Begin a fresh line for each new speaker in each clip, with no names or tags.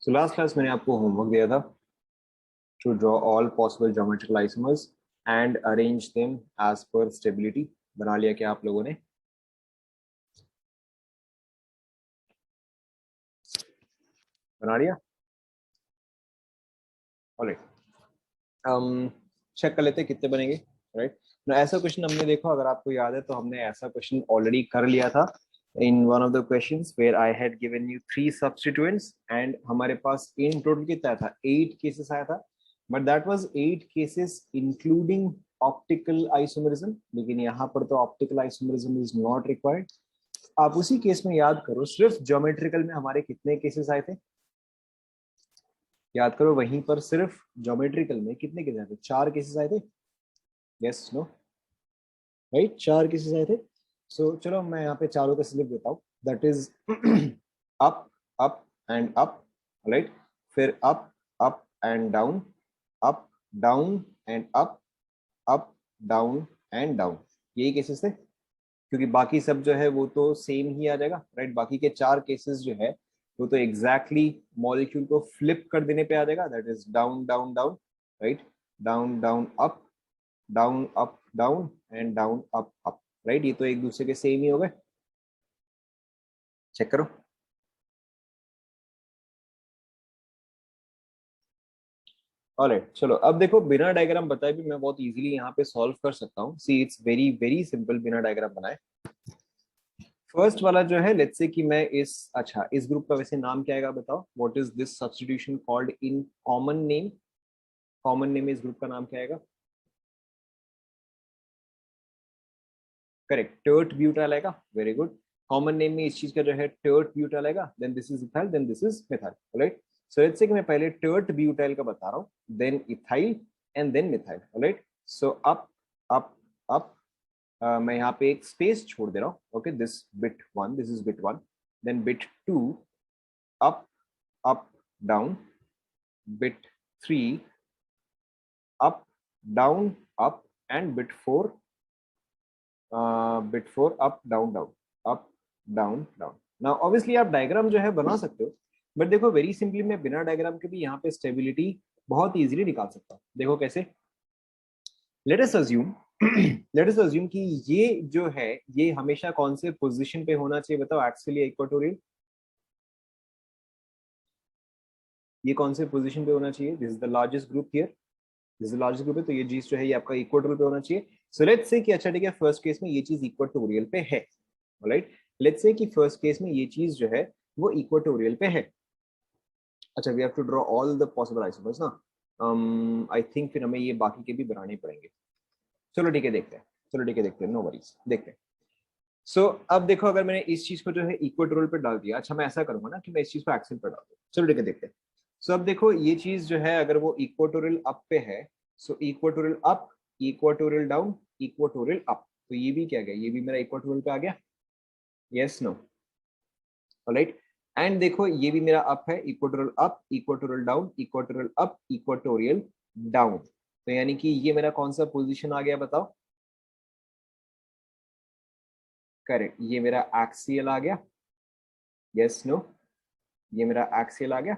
So last class मैंने आपको homework दिया था to draw all possible geometrical isomers and arrange them as per stability. बना लिया क्या आप लोगों ने? बना लिया? ऑलराइट, चेक कर लेते हैं कितने बनेंगे। राइट ना, ऐसा क्वेश्चन हमने देखो, अगर आपको याद है तो हमने ऐसा क्वेश्चन ऑलरेडी कर लिया था in one of the questions where I had given you 3 substituents and हमारे पास इन टोटल कितना था, 8 केसेस आया था, but that was 8 cases including optical isomerism. लेकिन यहाँ पर तो optical isomerism is not required. आप उसी केस में याद करो, सिर्फ ज्योमेट्रिकल में हमारे कितने केसेस आए थे, याद करो। वहीं पर सिर्फ ज्योमेट्रिकल में कितने केसेस आए थे? 4 केसेस आए थे। यस नो राइट, 4 केसेस आए थे। सो चलो मैं यहाँ पे चारों का स्लिप देता हूँ। That is up, up and up, right. फिर up, up and down, up, down and up, down and down. यही केसेस थे, क्योंकि बाकी सब जो है वो तो सेम ही आ जाएगा, राइट। बाकी के 4 केसेस जो है वो तो एग्जैक्टली मॉलिक्यूल को फ्लिप कर देने पे आ जाएगा। That is down down down, right. Down down up, down up down and down up up, right. ये तो एक दूसरे के सेम ही हो गए। चेक करो। ऑलराइट, चलो अब देखो, बिना डायग्राम बताए भी मैं बहुत इजीली यहाँ पे सॉल्व कर सकता हूँ। See it's very very simple बिना डायग्राम बनाए। फर्स्ट वाला जो है, लेट्स से कि मैं इस ग्रुप का वैसे नाम क्या आएगा बताओ? What is this substitution called in common name? Common name इस ग्रुप का नाम क्या आएगा? करेक्ट, टर्ट ब्यूटाइल आएगा। Very good. कॉमन नेम में इस चीज का जो है टर्ट ब्यूटाइल आएगा, then this is ethyl, then this is methyl, right. So let's say कि मैं पहले टर्ट ब्यूटाइल का बता रहा हूँ, then ethyl and then methyl, right. So up, up, up, मैं यहाँ पे एक स्पेस छोड़ दे रहा हूँ। Okay, this bit 1, this is bit 1, then bit 2, up, up, down, bit 3, up, down, up, and bit 4, up, down, down, up, down, down. Now obviously आप diagram जो है बना सकते हो, बट देखो वेरी सिंपली मैं बिना डायग्राम के भी यहाँ पे स्टेबिलिटी बहुत इजीली निकाल सकता हूँ। देखो कैसे। Let us assume let us assume कि ये जो है ये हमेशा कौन से पोजीशन पे होना चाहिए बताओ? एक्सियल या इक्वेटोरियल? ये कौन से पोजीशन पे होना चाहिए? This is the largest group here, this is the largest group है, तो ये चीज जो है ये आपका इक्वेटोरियल पे होना चाहिए। सो लेट्स से कि अच्छा ठीक है, फर्स्ट केस में ये चीज इक्वेटोरियल पे है, राइट। लेट्स से कि फर्स्ट केस में ये चीज जो है वो इक्वेटोरियल पे है। अच्छा, we have to draw all the possible isomers ना। आई थिंक फिर हमें ये बाकी के भी बनाने पड़ेंगे। चलो ठीक है, देखते हैं। चलो ठीक है, देखते हैं, नो वरीज, देखते हैं। सो अब देखो, अगर मैंने इस चीज को जो है इक्वेटोरियल पे डाल दिया, अच्छा मैं ऐसा करूंगा ना कि मैं इस चीज को एक्सियल पे डाल दूं। चलो ठीक है, देखते हैं। सो अब देखो, ये चीज जो है अगर वो इक्वेटोरियल अप पे है, so equatorial up, equatorial down, equatorial up, तो ये भी क्या गया, ये भी मेरा इक्वेटोरियल पे आ गया। Yes no? ऑलराइट। एंड देखो ये भी मेरा अप है, equatorial up, equatorial down, equatorial up, equatorial down. तो यानी कि ये मेरा कौन सा पोजीशन आ गया बताओ? करेक्ट, ये मेरा एक्सियल आ गया। Yes no? ये मेरा एक्सियल आ गया।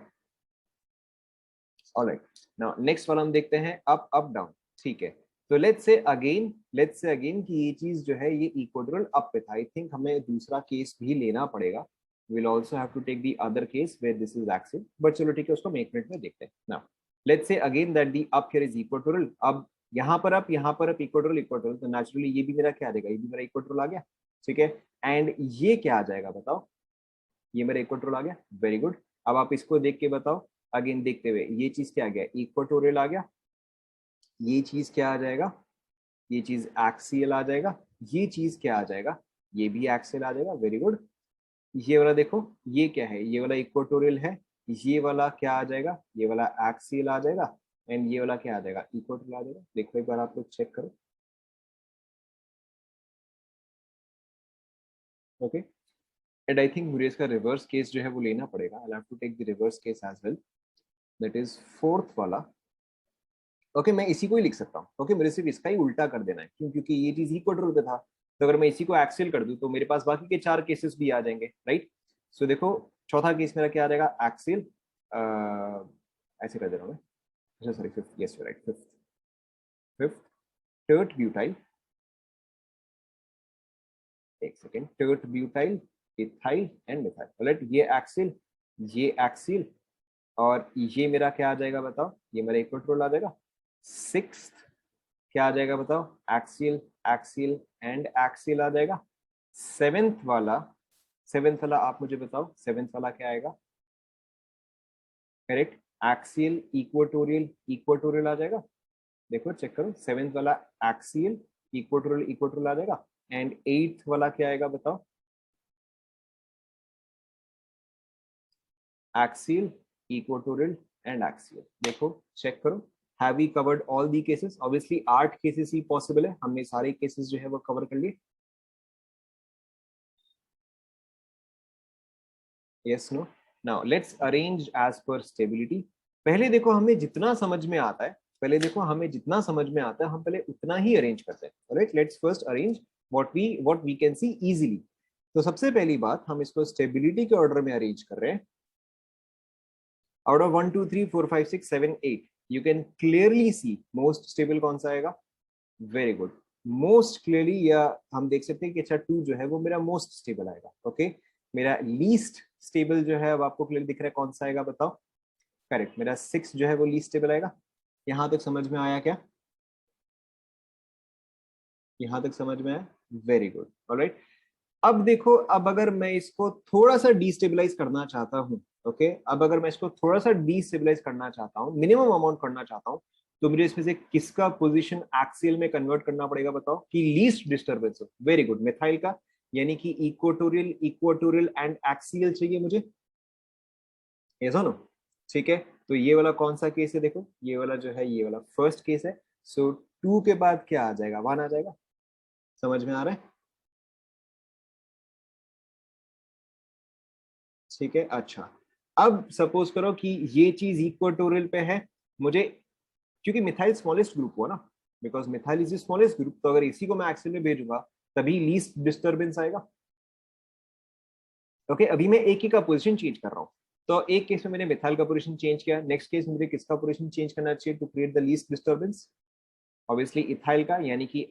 ऑलराइट, नाउ नेक्स्ट वाला हम देखते हैं, अप, अप, डाउन। ठीक है, तो लेट्स से अगेन कि ये चीज जो है ये इक्वेटोरियल अप पे था। आई थिंक हमें दूसरा केस भी लेना पड़ेगा। we'll also have to take the other case where this is axial, but चलो ठीक है, उसको हम एक मिनट में देखते हैं। now let's say again that the up here is equatorial। अब यहाँ पर up, यहाँ पर up, equatorial, equatorial, तो naturally ये भी मेरा क्या आ जाएगा, ये भी मेरा equatorial आ गया। ठीक है, एंड ये क्या आ जाएगा बताओ? ये मेरा इक्वेटोरियल आ गया। Very good. अब आप इसको देख के बताओ, अगेन देखते हुए, ये चीज क्या आ गया, इक्वेटोरियल आ गया। ये चीज क्या आ जाएगा, ये चीज एक्सियल आ जाएगा। ये चीज क्या आ जाएगा, ये भी एक्सियल आ जाएगा। Very good. ये वाला देखो, ये क्या है, ये वाला इक्वेटोरियल है, ये वाला क्या आ जाएगा, ये वाला एक्सियल आ जाएगा, एंड ये वाला क्या आ जाएगा, इक्वेटोरियल आ जाएगा। देखो एक बार आप लोग चेक करो। ओके, एंड आई थिंक मुझे इसका रिवर्स केस जो है वो लेना पड़ेगा। I have to take the reverse case as well, that is fourth वाला। ओके, मैं इसी को ही लिख सकता हूँ। ओके, मेरे सिर्फ इसका ही उल्टा कर देना है, क्यों? क्योंकि ये चीज इक्वेटोरियल पे था, तो अगर मैं इसी को एक्सेल कर दूं तो मेरे पास बाकी के 4 केसेस भी आ जाएंगे, राइट। सो देखो, चौथा केस मेरा क्या आ जाएगा, एक्सेल। ऐसे कर दे रहा हूँ मैं, अच्छा sorry fifth, yes right, fifth, fifth tert butyl, एक second, tert butyl, ethyl and methyl, right, ये एक्सिल और ये मेरा क्या आ जाएगा बताओ, ये मेरा इक्वेटोरियल आ जाएगा। सिक्स्थ क्या आ जाएगा बताओ, एक्सिल, एक्सिल एंड एक्सिल आ जाएगा। सेवेंथ वाला आप मुझे बताओ, सेवेंथ वाला क्या आएगा, करेक्ट, एक्सियल इक्वेटोरियल, इक्वेटोरियल आ जाएगा। देखो चेक करो, सेवेंथ वाला एक्सियल इक्वेटोरियल, इक्वेटोरियल आ जाएगा। एंड एट्थ वाला क्या आएगा बताओ, एक्सियल इक्वेटोरियल एंड एक्सियल। देखो चेक करो, have we covered all the cases? Obviously 8 cases ही पॉसिबल है, हमने सारे केसेस जो है वो कवर कर लिए। Yes no, now let's arrange as per stability. पहले देखो हमें जितना समझ में आता है, पहले देखो हमें जितना समझ में आता है हम पहले उतना ही अरेंज करते हैं। Right, let's first arrange what we can see easily. तो सबसे पहली बात, हम इसको स्टेबिलिटी के ऑर्डर में अरेंज कर रहे हैं। Out of 1 2 3 4 5 6 7 8 you can clearly see most stable कौन सा आएगा, वेरी गुड, मोस्ट क्लियरली, या हम देख सकते हैं कि अच्छा 2 जो है वो मेरा मोस्ट स्टेबल आएगा। ओके, मेरा लीस्ट स्टेबल जो है अब आपको क्लियर दिख रहा है कौन सा आएगा बताओ, करेक्ट, मेरा 6 जो है वो लीस्ट स्टेबल आएगा। यहां तक समझ में आया क्या, यहां तक समझ में आया, वेरी गुड, ऑलराइट। अब देखो, अब अगर मैं इसको थोड़ा सा डिस्टेबलाइज करना चाहता हूँ, ओके, अब अगर मैं इसको थोड़ा सा डिस्टेबलाइज करना चाहता हूँ, मिनिमम अमाउंट करना चाहता हूँ, तो मुझे इसमें से किसका पोजीशन एक्सियल में कन्वर्ट करना पड़ेगा बताओ, कि लीस्ट डिस्टर्बेंस हो, वेरी गुड, मिथाइल का, यानी कि इक्वेटोरियल, इक्वेटोरियल एंड एक्सियल चाहिए मुझे, ये सुनो, ठीक है। तो ये वाला कौन सा केस है, देखो ये वाला जो है, ये वाला फर्स्ट केस है। सो 2 के बाद क्या आ जाएगा, 1 आ जाएगा, समझ में आ रहा है, ठीक है। अच्छा, अब सपोज करो कि ये चीज इक्वेटोरियल पे है, मुझे, क्योंकि मिथाइल स्मॉलेस्ट ग्रुप हुआ ना, because methyl is smallest group, तो अगर इसी को मैं एक्सिल में भेजूंगा तभी लीस्ट डिस्टर्बेंस आएगा। ओके, अभी मैं एक ही का पोजीशन चेंज कर रहा हूँ, तो एक केस में मैंने मिथाइल का पोजीशन चेंज किया, नेक्स्ट केस में मुझे किसका पोजीशन चेंज करना चाहिए to create the least disturbance, obviously ethyl का, यानी कि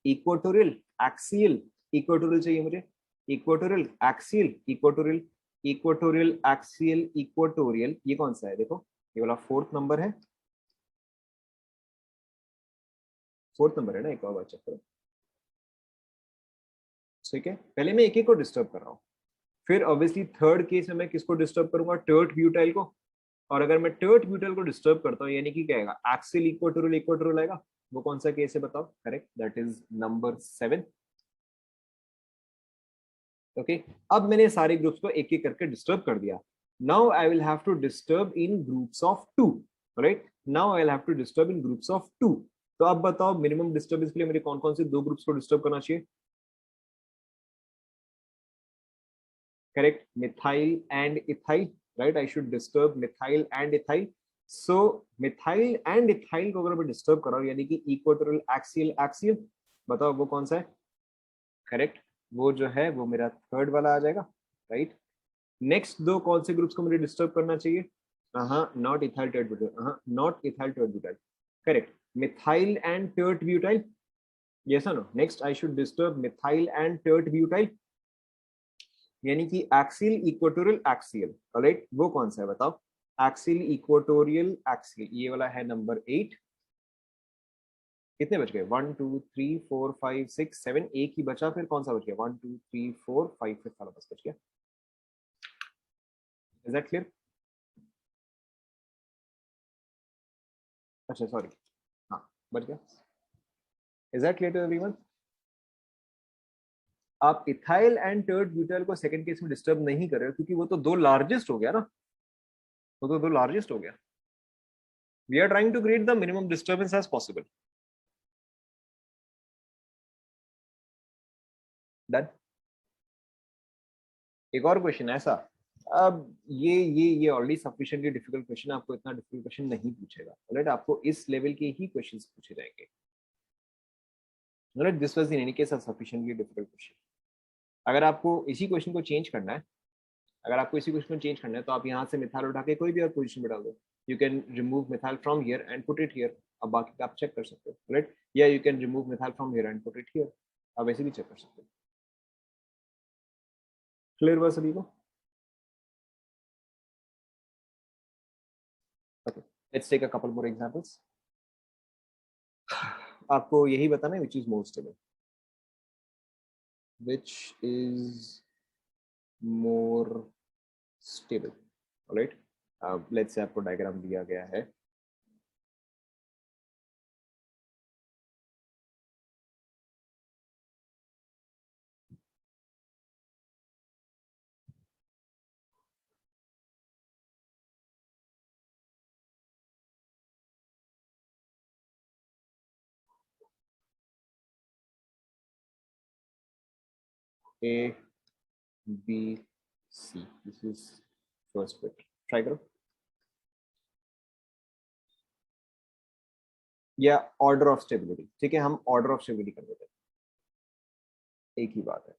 इक्वेटोरियल, एक्सियल, इक्वेटोरियल चाहिए मुझे, equatorial, axial, equatorial, equatorial, axial, equatorial, ये कौन सा है देखो, ये वाला फोर्थ नंबर है, फोर्थ नंबर है ना, एक और बार चेक करो, ठीक है। पहले मैं एक एक को डिस्टर्ब कर रहा हूँ, फिर ऑब्वियसली थर्ड केस में मैं किसको डिस्टर्ब करूंगा, टर्ट ब्यूटाइल को, और अगर मैं टर्ट ब्यूटाइल को डिस्टर्ब करता हूँ, यानी कि क्या आएगा, एक्सिल इक्वेटोरियल, इक्वेटोरियल आएगा, वो कौन सा केस है बताओ, correct, that is number 7। Okay, अब मैंने सारे ग्रुप्स को एक एक करके डिस्टर्ब कर दिया, now I will have to disturb in groups of 2, right, now I will have to disturb in groups of 2। तो अब बताओ मिनिमम डिस्टर्बेंस के लिए मुझे कौन कौन से 2 ग्रुप्स को डिस्टर्ब करना चाहिए, correct, methyl and ethyl, right, I should disturb methyl and ethyl. So methyl and ethyl को अगर मैं डिस्टर्ब कर रहा हूँ, यानी कि इक्वेटोरियल, एक्सियल, एक्सियल, बताओ वो कौन सा है, करेक्ट, वो जो है वो मेरा थर्ड वाला आ जाएगा, राइट। नेक्स्ट 2 कौन से ग्रुप्स को मुझे डिस्टर्ब करना चाहिए, हाँ, नॉट इथाइल टर्ट ब्यूटाइल, हाँ, not ethyl tert butyl, correct, methyl and tert butyl, yes और no, next I should disturb methyl and tert butyl, यानी कि एक्सिल, इक्वेटोरियल, एक्सियल, राइट, वो कौन सा है बताओ, एक्सिल, इक्वेटोरियल, एक्सियल, ये वाला है नंबर 8। कितने बच गए, 1 2 3 4 5 6 7, एक ही बचा, फिर कौन सा बच गया, 1 2 3 4 5, फिर वाला बस बच गया, इज दैट क्लियर, अच्छा सॉरी, हाँ बच गया, is that clear to everyone. आप इथाइल एंड टर्ट ब्यूटाइल को सेकंड केस में डिस्टर्ब नहीं कर रहे हो, क्योंकि वो तो 2 लार्जेस्ट हो गया ना, वो तो 2 लार्जेस्ट हो गया, we are trying to create the minimum disturbance as possible, done. एक और क्वेश्चन ऐसा, अब ये ऑलरेडी सफिशिएंटली डिफिकल्ट क्वेश्चन, आपको इतना डिफिकल्ट क्वेश्चन नहीं पूछेगा, राइट, आपको इस लेवल के ही क्वेश्चंस पूछे जाएंगे, right, this was in any case a sufficiently difficult question. अगर आपको इसी क्वेश्चन को चेंज करना है, अगर आपको इसी क्वेश्चन में चेंज करना है तो आप यहाँ से मिथाइल उठा के कोई भी और पोजीशन में डाल दो. You can remove methyl from here and put it here. अब बाकी का आप चेक कर सकते हो, राइट. या you can remove methyl from here and put it here. आप ऐसे भी चेक कर सकते हो. क्लियर हुआ सभी को? Okay, let's take a couple more examples. आपको यही बताना है which is more stable. Which is more stable. Alright, let's say आपको डायग्राम दिया गया है. A, B, C. This is first bit. Try करो. या ऑर्डर ऑफ स्टेबिलिटी. ठीक है, हम ऑर्डर ऑफ स्टेबिलिटी कर देते हैं, एक ही बात है.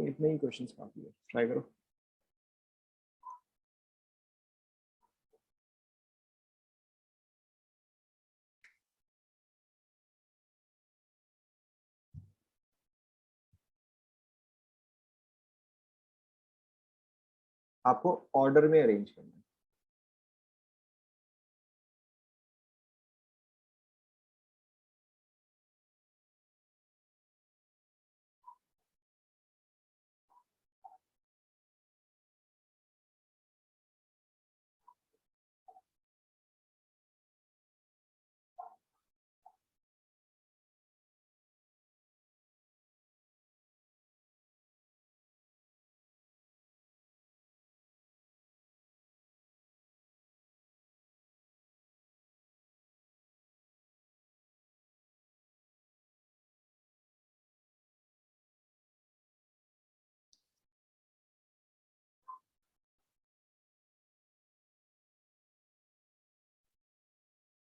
इतने ही क्वेश्चंस काफी है. ट्राई करो. आपको ऑर्डर में अरेंज करना है.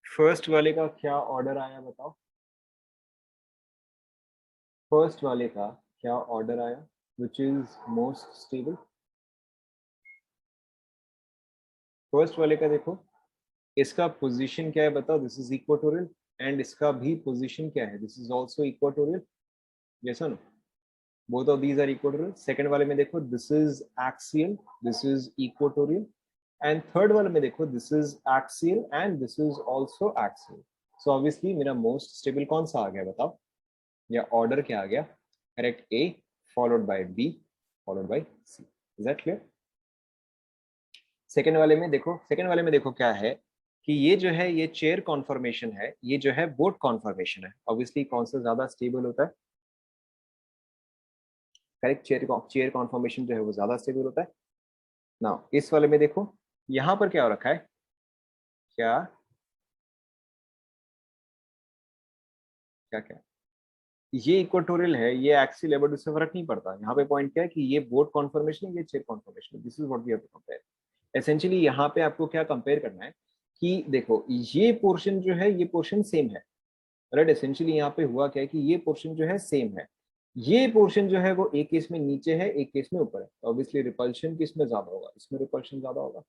फर्स्ट वाले का क्या ऑर्डर आया बताओ. फर्स्ट वाले का क्या ऑर्डर आया, which is most stable. First वाले का देखो, इसका पोजीशन क्या है बताओ. दिस इज इक्वाटोरियल एंड इसका भी पोजीशन क्या है, this is also equatorial. Yes और no, both of these are equatorial. Second वाले में देखो, this is axial, this is equatorial. And third वाले में देखो, this is axial and this is also axial. So obviously मेरा most stable कौन सा आ गया बताओ, या ऑर्डर क्या आ गया. Correct, A followed by B followed by C. Is that clear? Second वाले में देखो, सेकेंड वाले में देखो क्या है कि ये जो है ये चेयर कॉन्फॉर्मेशन है, ये जो है बोट कॉन्फॉर्मेशन है. ऑब्वियसली कौन सा ज्यादा स्टेबल होता है. करेक्ट, चेयर कॉन्फॉर्मेशन जो है वो ज्यादा स्टेबल होता है ना. इस वाले में देखो, यहां पर क्या हो रखा है, क्या क्या क्या ये इक्वाटोरियल है, ये एक्सियल है, बट उससे फर्क नहीं पड़ता. यहाँ पे पॉइंट क्या है कि ये बोट कॉन्फॉर्मेशन है, ये चेयर कॉन्फॉर्मेशन है. This is what we have to compare. Essentially यहाँ पे आपको क्या कंपेयर करना है कि देखो ये पोर्शन जो है ये पोर्शन सेम है, राइट. एसेंशियली यहाँ पे हुआ क्या है कि ये पोर्शन जो है सेम है, ये पोर्शन जो है वो एक केस में नीचे है, एक केस में ऊपर है. ऑब्वियसली रिपल्शन किसमें ज्यादा होगा, इसमें रिपल्शन ज्यादा होगा.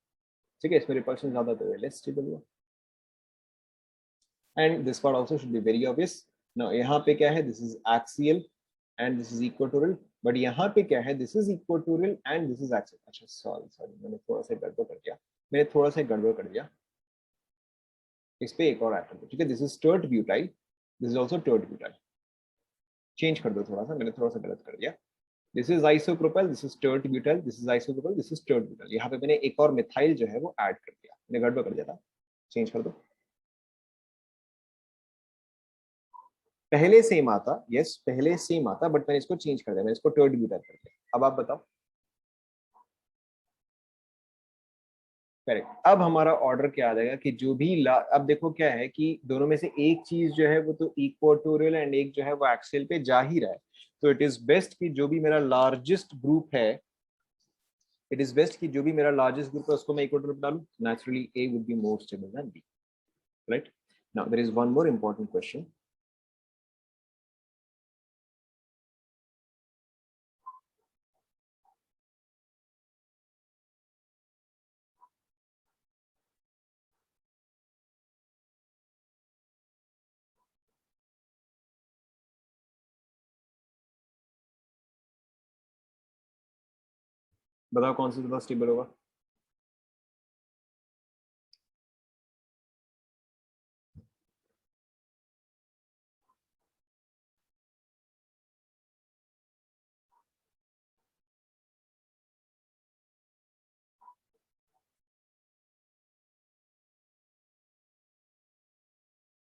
ठीक है, इसमें रिपल्शन ज्यादा तो लेस स्टेबल हुआ. And this part also should be very obvious. No, यहाँ पे क्या है, this is axial and this is equatorial. But यहाँ पे क्या है, this is equatorial and this is axial. अच्छा सॉरी सॉरी, मैंने थोड़ा सा गड़बड़ कर दिया, इस पे एक और ऐड कर दो. ठीक है, this is tert butyl, this is also tert butyl. Change कर दो थोड़ा सा, मैंने थोड़ा सा गलत कर दिया। This is isopropyl, this is टर्ड butyl, this is isopropyl, this is टर्ड butyl. यहाँ पे मैंने एक और मिथाइल जो है वो ऐड कर दिया, मैंने गड़बड़ कर दिया था, चेंज कर दो। पहले सेम आता, यस पहले सेम आता, बट मैंने इसको चेंज कर दिया, मैंने इसको टर्ड ब्यूटाइल कर दिया। अब आप बताओ। करेक्ट। अब हमारा ऑर्डर क्या आ जाएगा कि जो भी अब देखो क्या है कि दोनों में से एक चीज जो है वो तो इक्वाटोरियल एंड एक जो है वो एक्सियल पे जा ही रहा है। तो इट इज बेस्ट कि जो भी मेरा लार्जेस्ट ग्रुप है, इट इज बेस्ट कि जो भी मेरा लार्जेस्ट ग्रुप है उसको मैं इक्वाटोरियल पे डालूं। Naturally A would be more stable than B, right. Now there is one more important question. बताओ कौन सा ज्यादा स्टेबल होगा।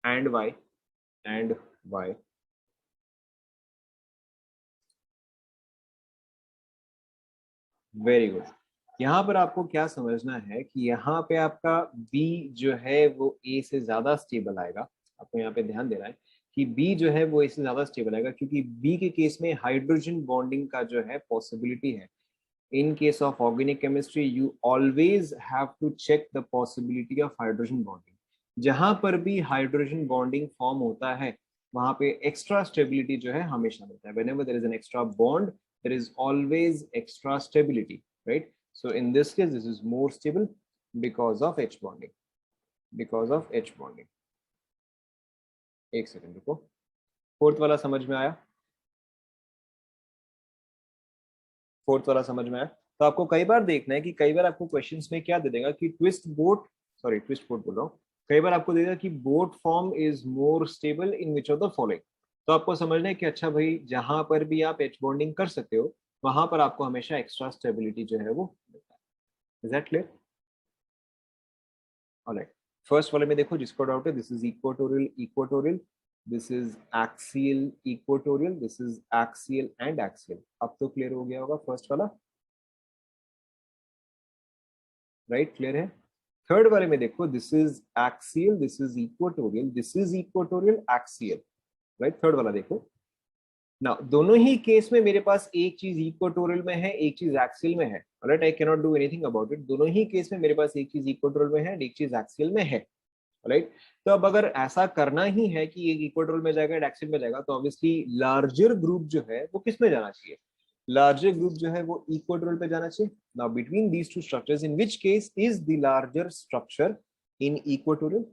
And why, and why. Very good. यहाँ पर आपको क्या समझना है कि यहाँ पे आपका बी जो है वो ए से ज्यादा स्टेबल आएगा। आपको यहाँ पे ध्यान देना है कि बी जो है वो ए से ज्यादा स्टेबल आएगा, क्योंकि बी के केस में हाइड्रोजन बॉन्डिंग का जो है पॉसिबिलिटी है। In case of organic chemistry you always have to check the possibility of hydrogen bonding. जहां पर भी हाइड्रोजन बॉन्डिंग फॉर्म होता है वहां पे एक्स्ट्रा स्टेबिलिटी जो है हमेशा मिलता है। whenever there is an extra bond there is always extra stability, right? So in this case this is more stable because of H bonding, because of H bonding। एक सेकंड रुको, fourth वाला समझ में आया? फोर्थ वाला समझ में आया? तो आपको कई बार देखना है कि कई बार आपको क्वेश्चंस में क्या दे देगा कि twist boat, sorry twist boat बोल रहा हूँ, कई बार आपको देगा कि boat form is more stable in which of the following. तो आपको समझना है कि अच्छा भाई जहां पर भी आप एच बॉन्डिंग कर सकते हो वहां पर आपको हमेशा एक्स्ट्रा स्टेबिलिटी जो है वो मिलता है। Is that clear? Alright. First वाले में देखो जिसको डाउट है, this is equatorial equatorial, this is axial equatorial, this is axial and axial. अब तो क्लियर हो गया होगा फर्स्ट वाला, राइट? क्लियर है? थर्ड वाले में देखो, this is axial, this is equatorial, this is equatorial axial, right? Third वाला देखो ना, दोनों ही केस में मेरे पास एक चीज इक्वाटोरियल में है, एक चीज एक्सियल में है, right? I can not do anything about it. दोनों ही केस में मेरे पास एक चीज इक्वाटोरियल में है, एक चीज एक्सियल में है, राइट? तो अब अगर ऐसा करना ही है कि एक इक्वाटोरियल में जाएगा एक एक्सियल में जाएगा, तो ऑब्वियसली लार्जर ग्रुप जो है वो किस में जाना चाहिए? लार्जर ग्रुप जो है वो इक्वाटोरियल पे जाना चाहिए। Now between these two structures in which case is the larger structure in equatorial?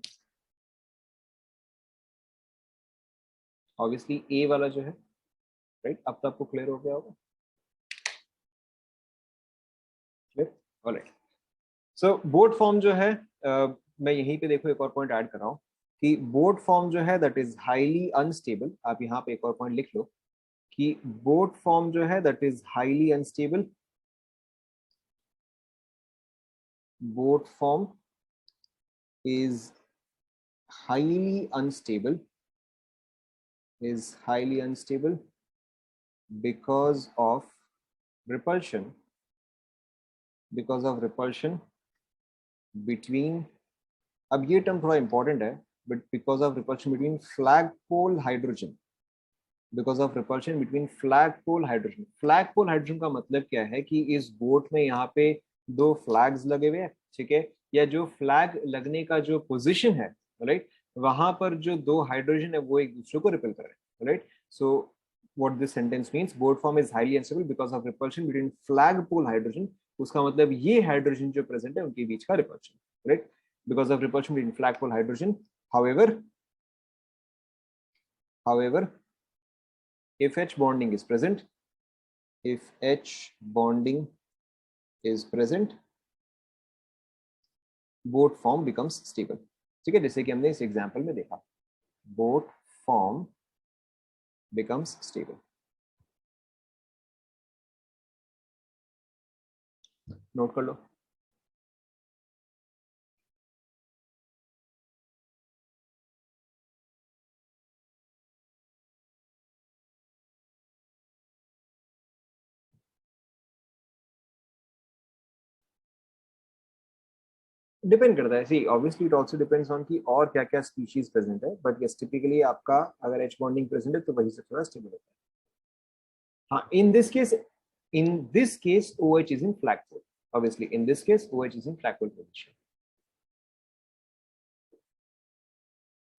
Obviously A वाला जो है, राइट? अब तो आपको क्लियर हो गया होगा। क्लियर? ऑलराइट। सो बोट फॉर्म जो है, मैं यहीं पे देखो एक और पॉइंट ऐड कर रहा हूँ कि बोट फॉर्म जो है दैट इज हाईली अनस्टेबल। आप यहाँ पे एक और पॉइंट लिख लो कि बोट फॉर्म जो है that is highly unstable. Boat form is highly unstable, is highly unstable because of repulsion, because of repulsion between, अब ये टर्म थोड़ा इंपॉर्टेंट है, but because of repulsion between flagpole hydrogen, because of repulsion between flagpole hydrogen. Flagpole hydrogen का मतलब क्या है कि इस बोट में यहाँ पे दो फ्लैग्स लगे हुए हैं, ठीक है? या जो फ्लैग लगने का जो पोजीशन है, राइट, वहां पर जो दो हाइड्रोजन है वो एक दूसरे को रिपेल कर रहे हैं, right? So what this sentence means, boat form is highly unstable because of repulsion between flag pole hydrogen। उसका मतलब ये हाइड्रोजन जो प्रेजेंट है उनके बीच का repulsion, right? Because of repulsion between flag pole hydrogen, however if H bonding is present, if H bonding is present, boat form becomes stable। ठीक है, जैसे कि हमने इस एग्जांपल में देखा, boat form becomes stable. Note कर लो. डिपेंड करता है. See obviously it also depends on कि और क्या क्या स्पीशीज प्रेजेंट है, बट यस टिपिकली आपका अगर एच बॉन्डिंग प्रेजेंट है तो वही सबसे ज्यादा स्टेबल होता है. हाँ, in this case OH is in flagpole. Obviously in this case OH is in flagpole position.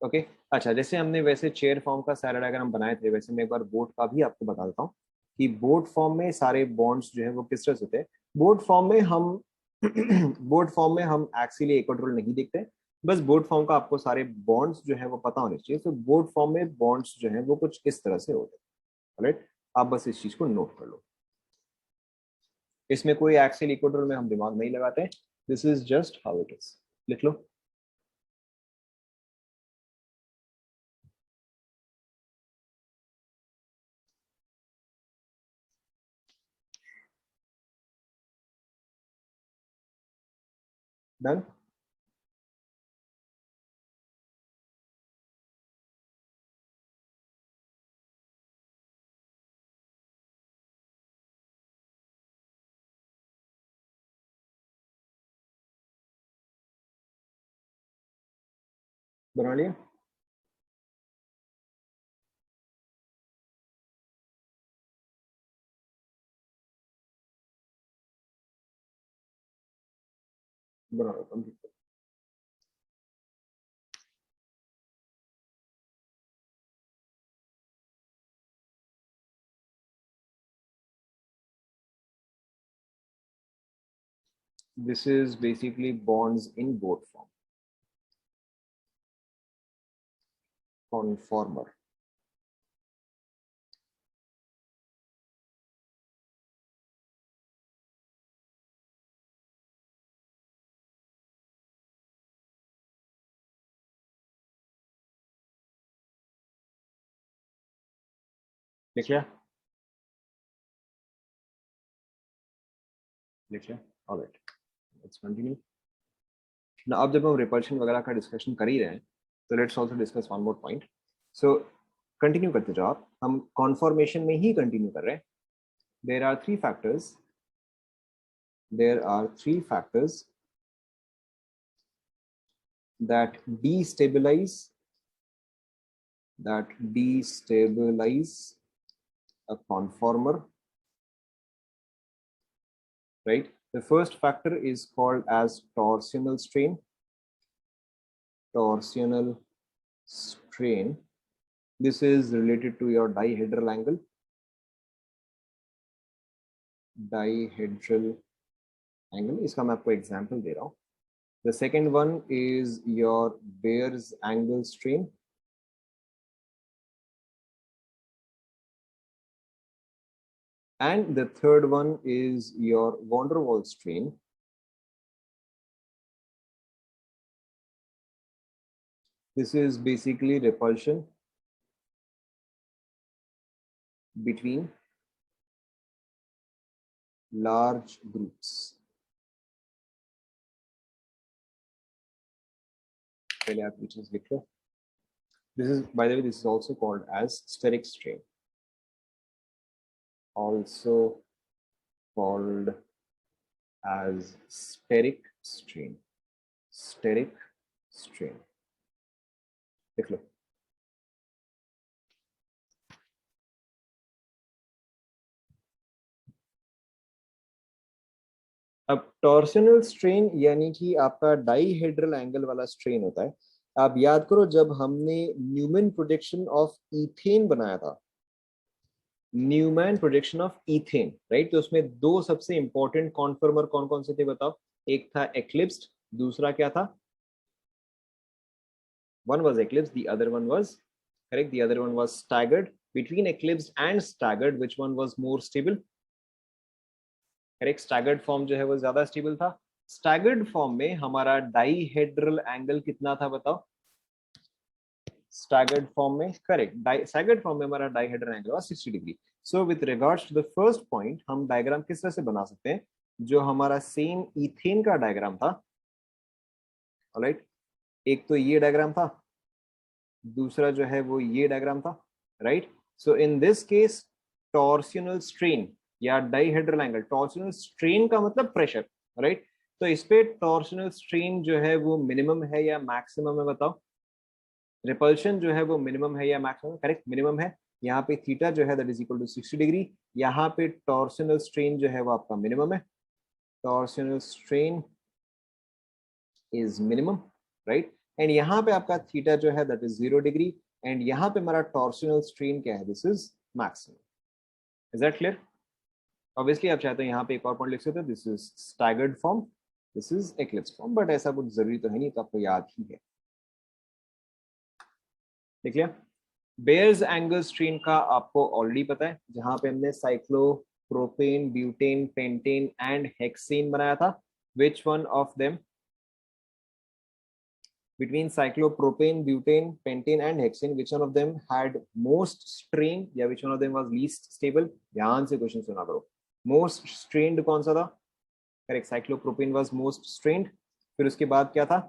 Okay अच्छा, जैसे हमने वैसे चेयर फॉर्म का सारा डायग्राम बनाए थे, वैसे मैं एक बार बोट का भी आपको बता देता हूँ कि बोट फॉर्म में सारे बॉन्ड्स जो है वो किस तरह से होते हैं. बोट फॉर्म में हम बोट फॉर्म में हम एक्सियली इक्वेटोरियल नहीं देखते, बस बोट फॉर्म का आपको सारे बॉन्ड्स जो है वो पता होने चाहिए. तो बोट फॉर्म में बॉन्ड्स जो है वो कुछ इस तरह से होते हैं. राइट, आप बस इस चीज को नोट कर लो. इसमें कोई एक्सियल इक्वेटोरियल में हम दिमाग नहीं लगाते हैं. This is just how it is. लिख लो. डन. बना लिया. बना लो complete. This is basically bonds in boat form. Conformer. लिख लिया. लिख लिया. Alright, let's continue. ना अब जब हम रिपल्शन वगैरह का डिस्कशन कर ही रहे हैं, तो let's also discuss one more point. So continue करते जाओ आप. हम कॉन्फॉर्मेशन में ही कंटिन्यू कर रहे हैं. There are three factors. There are three factors that destabilize a conformer, right? The first factor is called as torsional strain. Torsional strain. This is related to your dihedral angle. Dihedral angle. इसका मैं आपको example दे रहा हूँ. The second one is your Bayer's angle strain. And the third one is your van der Waals strain. This is basically repulsion between large groups. पहले आप ये चीज लिख लो. This is, by the way, this is also called as steric strain. Also called as steric strain. Steric strain. लिख लो. अब torsional strain यानी कि आपका डाईहेड्रल एंगल वाला स्ट्रेन होता है. आप याद करो जब हमने न्यूमैन प्रोजेक्शन ऑफ इथेन बनाया था, Newman projection of ethane, right, तो उसमें दो सबसे इंपॉर्टेंट कॉन्फर्मर कौन कौन से थे बताओ. एक था एक्लिप्स्ड, दूसरा क्या था? One was eclipsed, the other one was correct. The other one was staggered. Between eclipsed and staggered, which one was more stable? Correct, staggered form जो है वो ज्यादा स्टेबल था. स्टैगर्ड फॉर्म में हमारा डाईहेड्रल एंगल कितना था बताओ? स्टैगर्ड फॉर्म में, करेक्ट, स्टैगर्ड फॉर्म में हमारा डाइहेड्रल एंगल हुआ 60 degree. So with regards to the first point हम डायग्राम किस तरह से बना सकते हैं, जो हमारा सेम इथेन का डायग्राम था, ऑलराइट, एक तो ये डायग्राम था, दूसरा जो है वो ये डायग्राम था, right. So in this case torsional strain या डाइहेड्रल एंगल, टॉर्सियनल स्ट्रेन का मतलब प्रेशर, राइट। तो इस पे टॉर्सियनल स्ट्रेन जो है वो मिनिमम है या मैक्सिमम है, बताओ। रिपल्शन जो है वो मिनिमम है या मैक्सिमम, करेक्ट, मिनिमम है। यहाँ पे थीटा जो है that is equal to 60 degree, यहाँ पे टॉर्सियनल स्ट्रेन जो है वो आपका मिनिमम है, torsional strain is minimum, right. And यहाँ पे आपका थीटा जो है दैट इज 0 डिग्री, एंड यहाँ पे हमारा टॉर्सियनल स्ट्रेन क्या है, this is maximum. Is that clear? Obviously आप चाहते हैं यहाँ पे एक और पॉइंट लिख सकते हो, this is staggered form, this is eclipse form, but ऐसा कुछ जरूरी तो है नहीं, तो आपको याद ही है। देख लिया। बेयर्स एंगल स्ट्रेन का आपको ऑलरेडी पता है, जहां पे हमने cyclopropane, butane, pentane and hexane बनाया था। Which one of them between cyclopropane, butane, pentane and hexane, which one of them had most strain या which one of them was least stable? ध्यान से क्वेश्चन सुना करो। most strained कौन सा था? Correct, cyclopropane was most strained। फिर उसके बाद क्या था?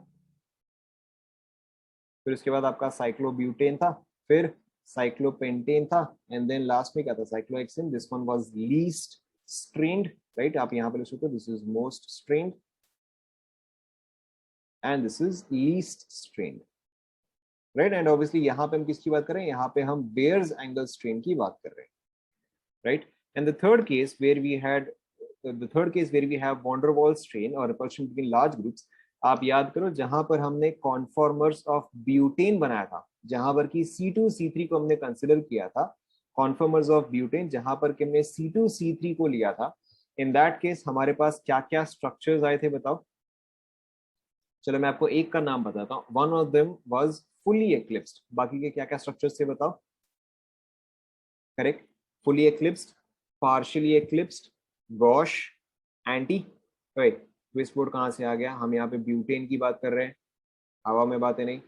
फिर उसके बाद आपका साइक्लोब्यूटेन था, फिर साइक्लोपेंटेन था, एंड देन लास्ट में क्या था? Cyclohexane. This one was least strained, right. आप यहाँ पे लिख सकते हो this is most strained and this is least strained, right. And obviously यहाँ पे हम किसकी बात कर रहे हैं? यहाँ पे हम बेयर्स एंगल स्ट्रेन की बात कर रहे हैं, right. And the third case where we had van der Waals strain और रिपल्शन बिटवीन लार्ज ग्रुप्स, आप याद करो जहां पर हमने कॉन्फॉर्मर्स ऑफ ब्यूटेन बनाया था, जहां पर कि C2C3 को हमने कंसिडर किया था, कॉन्फॉर्मर्स ऑफ ब्यूटेन जहां पर कि हमने C2C3 को लिया था। इन दैट केस हमारे पास क्या क्या स्ट्रक्चर्स आए थे, बताओ। चलो मैं आपको एक का नाम बताता हूँ, one of them was fully eclipsed, बाकी के क्या क्या स्ट्रक्चर्स थे बताओ। Correct, fully eclipsed, partially eclipsed, gauche, anti. Twist boat कहां से आ गया? हम यहाँ पे ब्यूटेन की बात कर रहे हैं, हवा में बातें नहीं,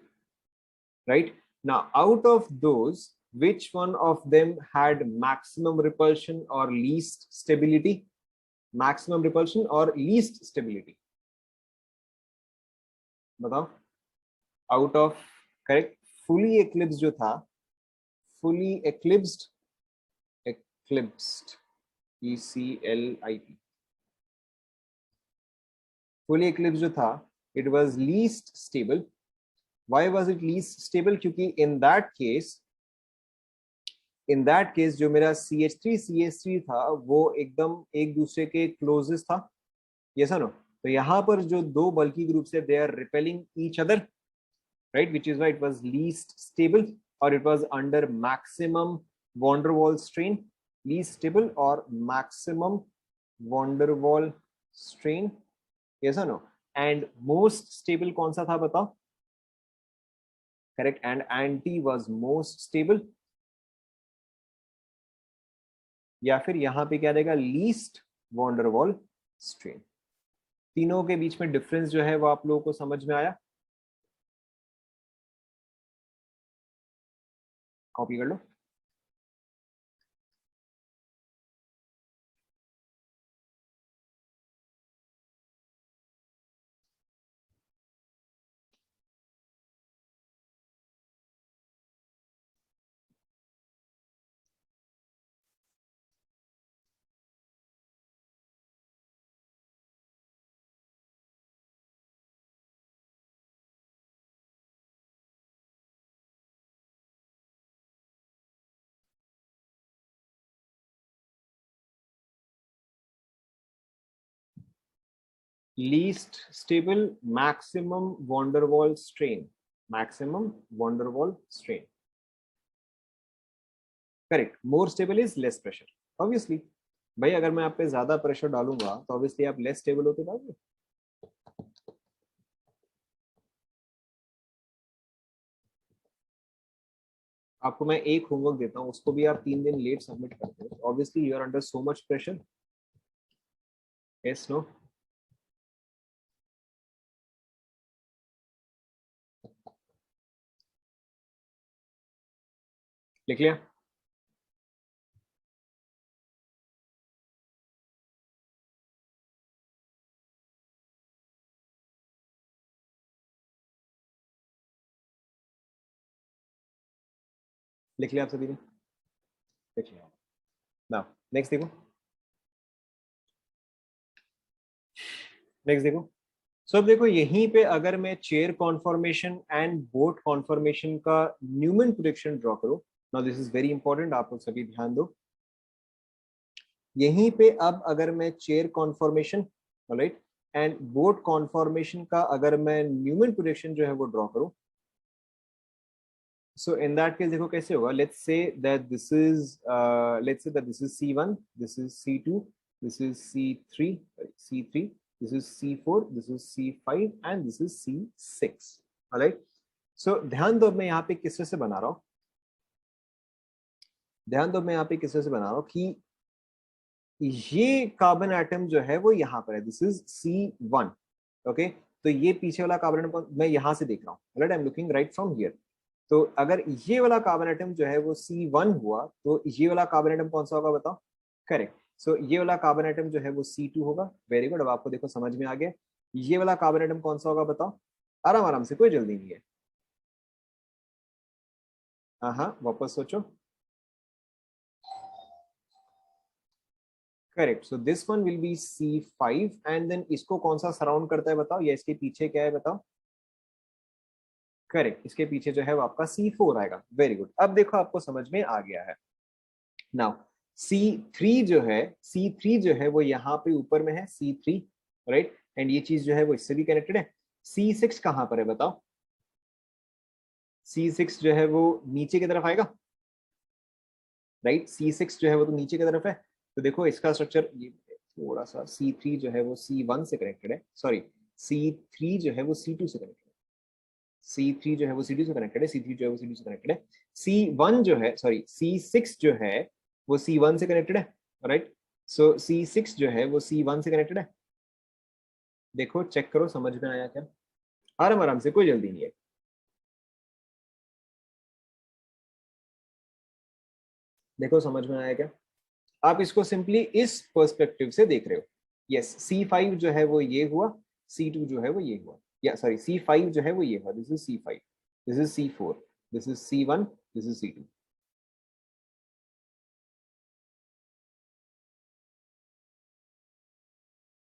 right. Now out of those which one of them had maximum repulsion or least stability? maximum repulsion or least stability, बताओ। Out of, correct, fully eclipse जो था, फुली एक्लिप्स्ड, एक्लिप्स्ड, ECLIP, फुली एक्लिप्स जो था, it was least stable. Why was it least stable? क्योंकि in that case जो मेरा CH3 था वो एकदम एक दूसरे के क्लोजेस्ट था, ये सर। तो यहाँ पर जो दो बल्की ग्रुप्स है, they are repelling each other, right, which is why it was least stable, और it was under maximum van der Waals strain, least stable और maximum van der Waals strain, yes or no? And most stable कौन सा था, बताओ। Correct, and anti was most stable, या फिर यहां पे क्या देगा? Least van der Waals strain. तीनों के बीच में डिफरेंस जो है वो आप लोगों को समझ में आया? कॉपी कर लो। Least stable, maximum van der Waals strain, maximum van der Waals strain, correct. More stable is less pressure, obviously. भाई अगर मैं आप पे ज्यादा प्रेशर डालूंगा तो ऑब्वियसली आप लेस स्टेबल होते जाओगे। आपको मैं एक होमवर्क देता हूँ, उसको भी आप 3 दिन लेट सबमिट करते हो, obviously you are under so much pressure, yes no? लिख लिया? लिख लिया आप सभी ने? लिख लिया। नाउ नेक्स्ट देखो, नेक्स्ट देखो। सो अब देखो यहीं पे अगर मैं chair conformation and boat conformation का न्यूमन प्रेडिक्शन ड्रॉ करूं, now this is very important, आप लोग सभी ध्यान दो। यहीं पे अब अगर मैं chair conformation, right, and boat conformation का अगर मैं न्यूमन प्रेडिक्शन जो है वो ड्रॉ करूं, so in that case देखो कैसे होगा, let's say that this is C1, this is C2, this is C3, C3, this is C4, this is C5 and this is C6, alright। so ध्यान दो मैं यहाँ पे किससे से बना रहा हूँ, ध्यान दो मैं यहाँ पे किससे से बना रहा हूँ कि ये कार्बन एटम जो है वो यहाँ पर है, दिस इज C1, ओके। तो ये पीछे वाला कार्बन एटम मैं यहाँ से देख रहा हूँ, right, I am looking right from here. तो अगर ये वाला कार्बन एटम जो है वो C1 हुआ तो ये वाला कार्बन एटम कौन सा होगा बताओ? करेक्ट। सो ये वाला कार्बन एटम जो है वो C2 होगा। वेरी गुड, अब आपको देखो समझ में आ गया। ये वाला कार्बन एटम कौन सा होगा बताओ? आराम आराम से, कोई जल्दी नहीं है। हाँ हाँ, वापस सोचो। Correct, so this one will be C5 and then इसको कौन सा सराउंड करता है बताओ, या इसके पीछे क्या है बताओ? करेक्ट, इसके पीछे जो है वो आपका C4 आएगा। वेरी गुड, अब देखो आपको समझ में आ गया है। नाउ C3 जो है, C3 जो है वो यहाँ पे ऊपर में है C3, राइट, एंड ये चीज जो है वो इससे भी कनेक्टेड है। C6 कहाँ पर है बताओ? C6 जो है वो नीचे की तरफ आएगा, राइट, C6 जो है वो तो नीचे की तरफ है। तो देखो इसका स्ट्रक्चर ये थोड़ा सा, C3 जो है वो C1 से कनेक्टेड है, सॉरी C3 जो है वो C2 से कनेक्टेड है, C3 जो है वो C2 से कनेक्टेड है, C3 जो है वो C2 से कनेक्टेड है, C1 जो है, सॉरी C6 जो है वो C1 से कनेक्टेड है, राइट। सो C6 जो है वो C1 से कनेक्टेड है। देखो चेक करो समझ में आया क्या? आराम आराम से, कोई जल्दी नहीं है। देखो समझ में आया क्या? आप इसको सिंपली इस पर्सपेक्टिव से देख रहे हो। यस, C5 जो है वो ये हुआ, C2 जो है वो ये हुआ, या सॉरी C5 जो है वो ये हुआ, this is C5, this is C4, this is C1, this is C2।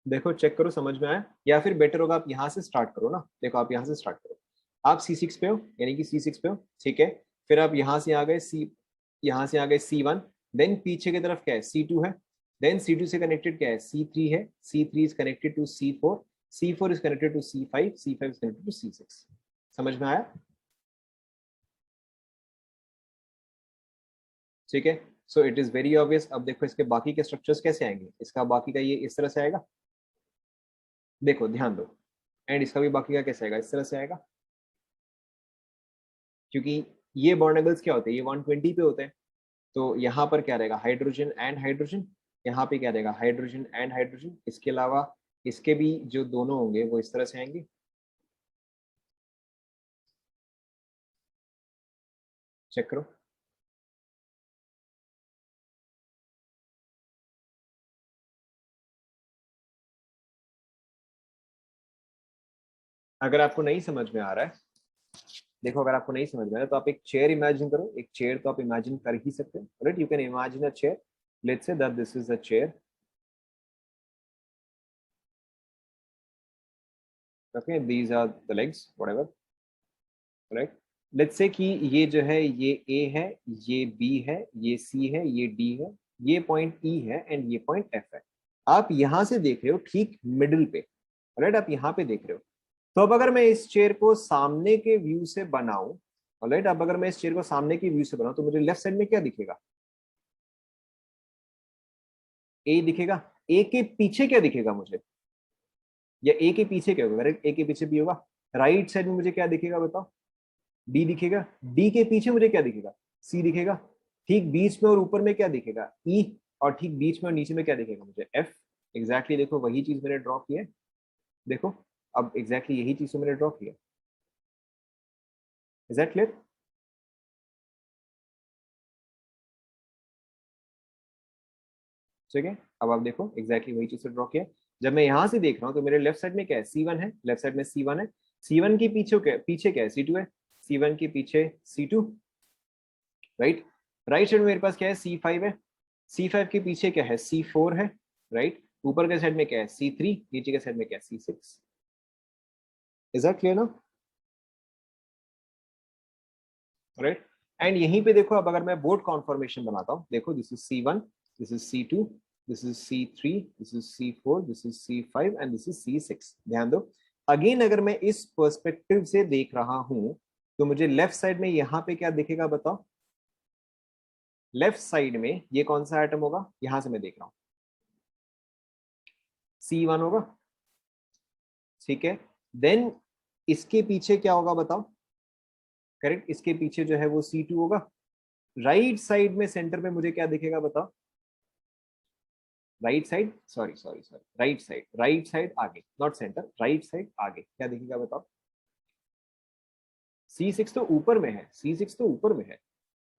देखो चेक करो समझ में आया, या फिर बेटर होगा आप यहाँ से स्टार्ट करो ना। देखो आप यहाँ से स्टार्ट करो, आप C6 पे हो, यानी कि C6 पे हो, ठीक है। फिर आप यहाँ से आ गए यहाँ से आ गए C1, देन पीछे की तरफ क्या है? C2 है, देन C2 से कनेक्टेड क्या है? C3 है, C3 is connected to C4, C4 is connected to C5, C5 is connected to C6। समझ में आया? ठीक है, so it is very obvious. अब देखो इसके बाकी के स्ट्रक्चर्स कैसे आएंगे, इसका बाकी का ये इस तरह से आएगा, देखो ध्यान दो, एंड इसका भी बाकी का कैसे आएगा? इस तरह से आएगा, क्योंकि ये बॉर्नेगल्स क्या होते हैं, ये 120 पे होते हैं। तो यहाँ पर क्या रहेगा? Hydrogen and hydrogen. यहाँ पे क्या रहेगा? Hydrogen and hydrogen. इसके अलावा इसके भी जो दोनों होंगे वो इस तरह से आएंगे। चेक करो, अगर आपको नहीं समझ में आ रहा है, देखो अगर आपको नहीं समझ में आ रहा है तो आप एक चेयर इमेजिन करो। एक चेयर तो आप इमेजिन कर ही सकते हो, right, you can imagine a chair. Let's say that this is a chair, okay, these are the legs whatever, right. Let's say कि ये जो है ये ए है, ये बी है, ये सी है, ये डी है, ये पॉइंट ई है एंड ये पॉइंट एफ है। आप यहां से देख रहे हो ठीक मिडिल पे, राइट, आप यहाँ पे देख रहे हो। तो अब अगर मैं इस चेयर को सामने के व्यू से बनाऊं, राइट, अब अगर मैं इस चेयर को सामने के व्यू से बनाऊं तो मुझे लेफ्ट साइड में क्या दिखेगा? ए दिखेगा। ए के पीछे क्या दिखेगा मुझे, या ए के पीछे क्या होगा? राइट, ए के पीछे बी होगा। राइट साइड में मुझे क्या दिखेगा बताओ? डी दिखेगा। डी के पीछे मुझे क्या दिखेगा? सी दिखेगा। ठीक बीच में और ऊपर में क्या दिखेगा? ई। और ठीक बीच में और नीचे में क्या दिखेगा मुझे? एफ। एग्जैक्टली देखो वही चीज मैंने ड्रॉ की है, देखो अब एग्जैक्टली यही चीज तो मैंने ड्रॉ किया। Is that clear? ठीक है, अब आप देखो एग्जैक्टली वही चीज से ड्रॉ किया। जब मैं यहां से देख रहा हूँ तो मेरे लेफ्ट साइड में क्या है, C1 है, लेफ्ट साइड में C1 है, C1 के पीछे क्या है, C2 है, C1 के पीछे C2, राइट। राइट साइड में मेरे पास क्या है, C5 है, C5 के पीछे क्या है, C4 है, राइट। ऊपर के साइड में क्या है, C3, नीचे के साइड में क्या है, C6। इज दैट क्लियर ना, राइट। एंड यहीं पे देखो, अब अगर मैं बोर्ड कॉन्फॉर्मेशन बनाता हूँ, देखो this is C1, this is C2, this is C3, this is C4, this is C5 and this is C6। ध्यान दो, अगेन अगर मैं इस पर्सपेक्टिव से देख रहा हूं तो मुझे लेफ्ट साइड में यहां पे क्या दिखेगा बताओ, लेफ्ट साइड में ये कौन सा आइटम होगा, यहां से मैं देख रहा हूं C1 होगा, ठीक है। देन इसके पीछे क्या होगा बताओ, करेक्ट, इसके पीछे जो है वो C2 होगा। राइट साइड में सेंटर में मुझे क्या दिखेगा बताओ, right side, sorry right side आगे, नॉट सेंटर, राइट साइड आगे क्या दिखेगा बताओ, C6 तो ऊपर में है, C6 तो ऊपर में है,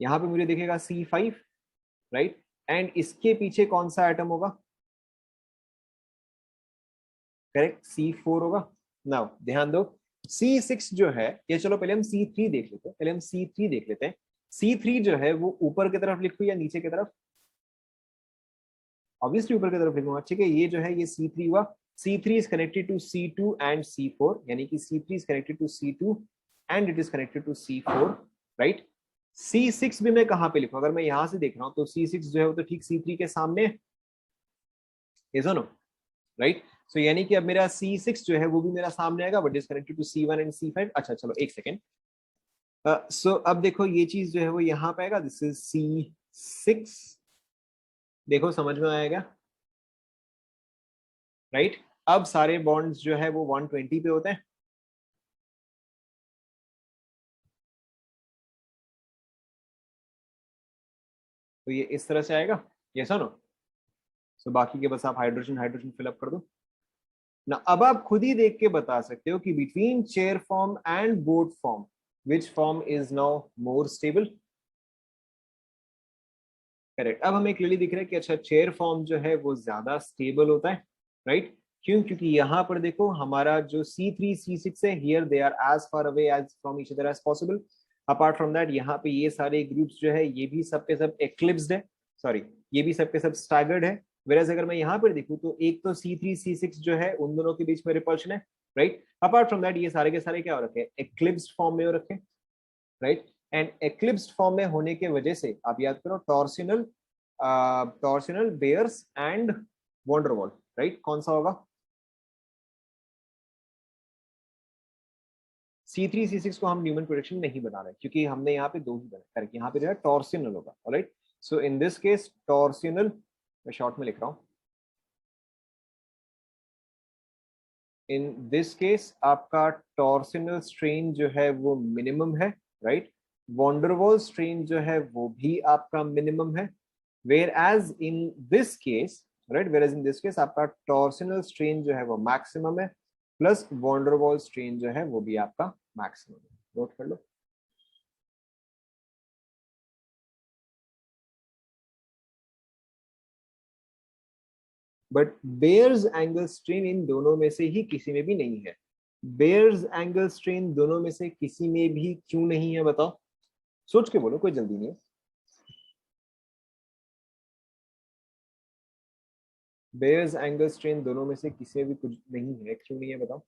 यहाँ पे मुझे दिखेगा C5, राइट। एंड इसके पीछे कौन सा आइटम होगा, करेक्ट, C4 होगा। नाउ ध्यान दो, C6 जो है, ये चलो पहले हम C3 देख लेते हैं, पहले हम C3 देख लेते हैं। C3 जो है वो ऊपर की तरफ लिखूं या नीचे की तरफ, ऑब्वियसली ऊपर की तरफ लिखूंगा, ठीक है। ये जो है ये C3 हुआ, C3 is connected to C2 and C4, यानी कि C3 is connected to C2 and it is connected to C4, right. C6 भी मैं कहां पे लिखूं, अगर मैं यहां से देख रहा हूं तो C6 जो है वो तो ठीक C3 के सामने है, ये सुनो, राइट। सो यानी कि अब मेरा C6 जो है वो भी मेरा सामने आएगा, but is connected to C1 and C5। अच्छा चलो एक सेकेंड, सो अब देखो ये चीज जो है वो यहाँ पे आएगा, दिस इज C6, देखो समझ में आएगा, राइट। अब सारे बॉन्ड्स जो है वो 120 पे होते हैं, तो ये इस तरह से आएगा, ये सुनो। सो बाकी के बस आप हाइड्रोजन हाइड्रोजन फिलअप कर दो ना। अब आप खुद ही देख के बता सकते हो कि between chair form and board form which form is now more stable, correct. अब हमें क्लियरली दिख रहा है कि अच्छा चेयर फॉर्म जो है वो ज्यादा स्टेबल होता है, राइट। क्यों, क्योंकि यहाँ पर देखो हमारा जो C3 C6 है, here they are as far away as from each other as possible. Apart from that यहाँ पे ये सारे ग्रुप्स जो है ये भी सब के सब एक्लिप्स्ड है, सॉरी ये भी सब के सब स्टैगर्ड है। वेरएज अगर मैं यहाँ पर देखूँ तो एक तो C3 C6 जो है उन दोनों के बीच में रिपल्शन है, राइट। अपार्ट फ्रॉम दैट ये सारे के सारे क्या हो रखे हैं, एक्लिप्स्ड फॉर्म में हो रखे हैं, राइट। एंड एक्लिप्स्ड फॉर्म में होने के वजह से आप याद करो torsional Baeyer's and van der Waals, right. कौन सा होगा, C3 C6 को हम न्यूमन प्रोडक्शन नहीं बना रहे क्योंकि हमने यहाँ पे दो ही बना, करेक्ट। यहाँ पे जो है टॉर्सिनल होगा, alright. So in this case torsional, मैं शॉर्ट में लिख रहा हूँ, इन दिस केस आपका टॉर्सिनल स्ट्रेन जो है वो मिनिमम है, राइट। वॉन्डरवॉल स्ट्रेन जो है वो भी आपका मिनिमम है। Whereas in this case, right, whereas in this case आपका टॉर्सिनल स्ट्रेन जो है वो मैक्सिमम है, प्लस वॉन्डरवॉल स्ट्रेन जो है वो भी आपका मैक्सिमम है। नोट कर लो। बट बेयर्स एंगल स्ट्रेन इन दोनों में से ही किसी में भी नहीं है। बेयर्स एंगल स्ट्रेन दोनों में से किसी में भी क्यों नहीं है बताओ, सोच के बोलो, कोई जल्दी नहीं है। बेयर्स एंगल स्ट्रेन दोनों में से किसी में भी कुछ नहीं है, क्यों नहीं है बताओ,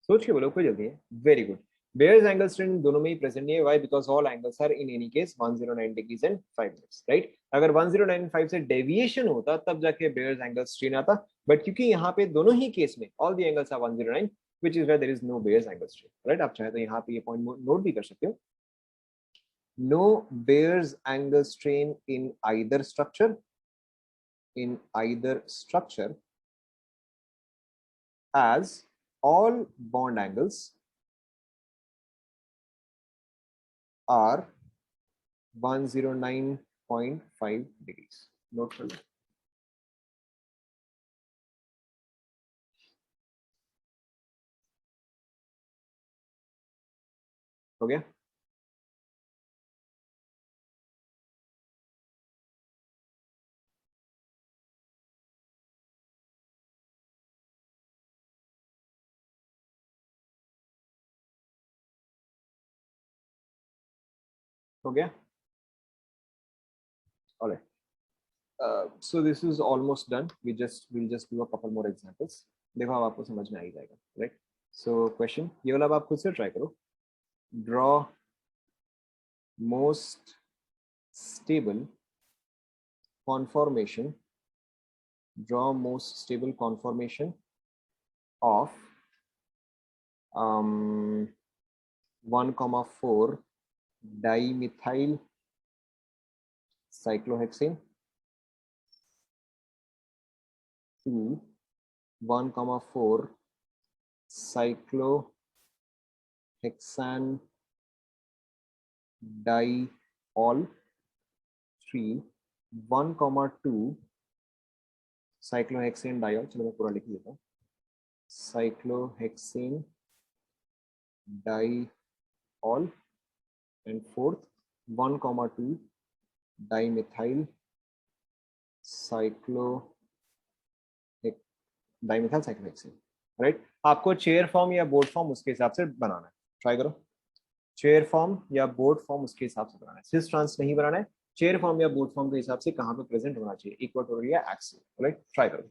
सोच के बोलो, कोई जल्दी है। Very good, Baeyer's angle strain दोनों में ही प्रेजेंट नहीं है। Why, because all angles are in any case 109 degrees and 5 minutes, right. अगर 109 से डेविएशन होता तब जाके बेयर्स एंगल स्ट्रेन आता, बट क्योंकि यहाँ पे दोनों ही केस में all the angles are 109, which is where there is no Bayes angle strain, right। आप चाहे तो यहाँ पे ये पॉइंट नोट भी कर सकते हो, no Bayes angle strain in either structure, as all bond angles are 109.5 degrees। Note कर लो, हो गया। हो गया? Alright, so this is almost done. We'll just do a couple more examples. देखो अब आपको समझ में आ ही जाएगा, राइट? सो क्वेश्चन ये वाला अब आप खुद से ट्राई करो. Draw most stable conformation, draw most stable conformation of 1,4 dimethyl cyclohexane to 1,4 cyclohexane diol 3 1,2 cyclohexane diol. चलो मैं पूरा लिख देता हूँ. cyclohexane diol and fourth 1,2 dimethyl cyclohexane, right? आपको चेयर फॉर्म या बोर्ड फॉर्म उसके हिसाब से बनाना है. ट्राई करो. चेयर फॉर्म या बोर्ड फॉर्म उसके हिसाब से बनाना है. सिस ट्रांस नहीं बनाना है. चेयर फॉर्म या बोर्ड फॉर्म के हिसाब से कहां पे प्रेजेंट होना चाहिए, इक्वेटोरियल या एक्सियल, राइट? ट्राई करो.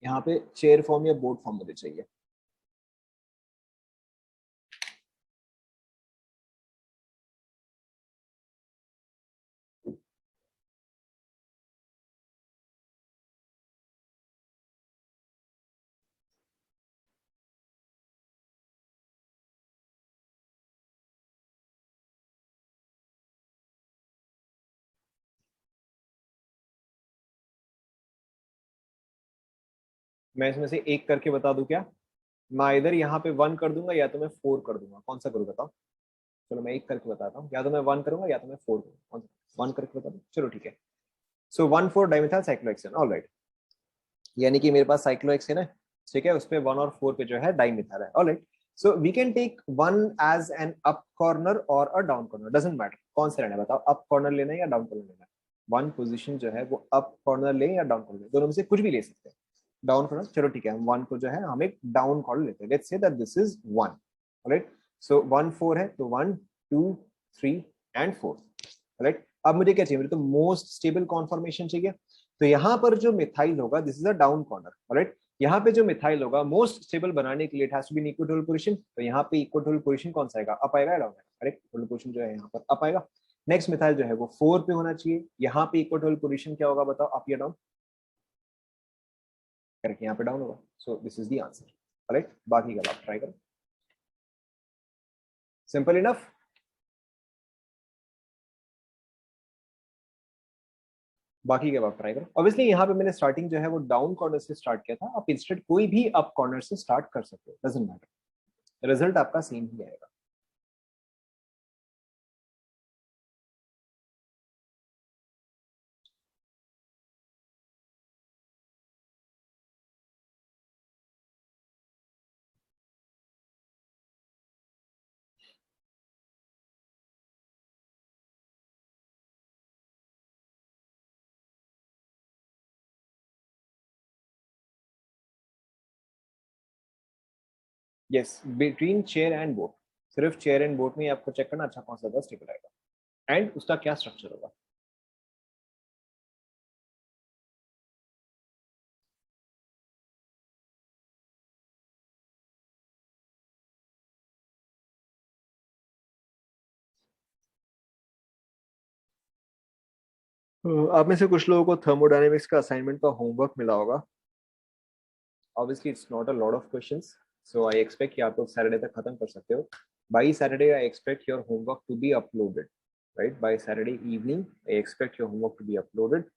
यहाँ पे चेयर फॉर्म या बोर्ड फॉर्म मुझे चाहिए. मैं इसमें से एक करके बता दूं क्या? मैं इधर यहाँ पे 1 कर दूंगा या तो मैं 4 कर दूंगा. कौन सा करूँ बताओ? चलो मैं एक करके बताता हूँ. या तो मैं 1 करूंगा या तो मैं 4 करूंगा. कौन सा? 1 करके बता दूं. चलो ठीक है. सो 1,4 डाइमेथाइल साइक्लोहेक्सेन. ऑलराइट, यानी कि मेरे पास साइक्लोहेक्सेन है, ठीक है, उस पे 1 और 4 पे जो है डाइमेथाइल है. Alright, so we can take 1 as an up corner और a down corner. Doesn't matter कौन सा लेना है बताओ. अप कॉर्नर लेना है या डाउन कॉर्नर लेना है? वन पोजीशन जो है वो अप कॉर्नर ले या डाउन कॉर्नर ले, दोनों में से कुछ भी ले सकते हैं. डाउन कॉर्नर, चलो ठीक है, हम 1 को जो है हम एक डाउन कॉर्नर लेते हैं. Let's say that this is 1. Alright, so 1 4 है तो 1 2 3 एंड 4. राइट, अब मुझे क्या चाहिए? मुझे तो मोस्ट स्टेबल कॉन्फॉर्मेशन चाहिए. तो यहाँ पर जो मिथाइल होगा, this is a down corner. Alright, यहाँ पे जो मिथाइल होगा मोस्ट स्टेबल बनाने के लिए it has to be in equatorial position. तो यहाँ पे इक्वेटोरियल पोजीशन कौन सा आएगा? अप आएगा या डाउन आएगा? करेक्ट, इक्वेटोरियल पोजीशन जो है यहाँ पर अप आएगा. नेक्स्ट मिथाइल जो है वो 4 पे होना चाहिए. यहाँ पे इक्वेटोरियल पोजीशन क्या होगा बताओ, अप या डाउन? करेक्ट, यहाँ पे डाउन होगा. सो this is the answer. Alright, बाकी का आप ट्राई करो. Simple enough. बाकी के आप ट्राई करो. ऑब्वियसली यहाँ पे मैंने स्टार्टिंग जो है वो डाउन कॉर्नर से स्टार्ट किया था. आप इंस्टेड कोई भी अप कॉर्नर से स्टार्ट कर सकते हो, डजंट मैटर, रिजल्ट आपका सेम ही आएगा. Yes, between chair and boat. सिर्फ चेयर एंड बोट में ही आपको चेक करना अच्छा कौन सा स्टेबल आएगा एंड उसका क्या स्ट्रक्चर होगा. आप में से कुछ लोगों को थर्मोडायनेमिक्स का असाइनमेंट का होमवर्क मिला होगा. Obviously it's not a lot of questions, so I expect कि आप लोग सैटरडे तक खत्म कर सकते हो. By Saturday I expect your homework to be uploaded. Right, by Saturday evening I expect your homework to be uploaded.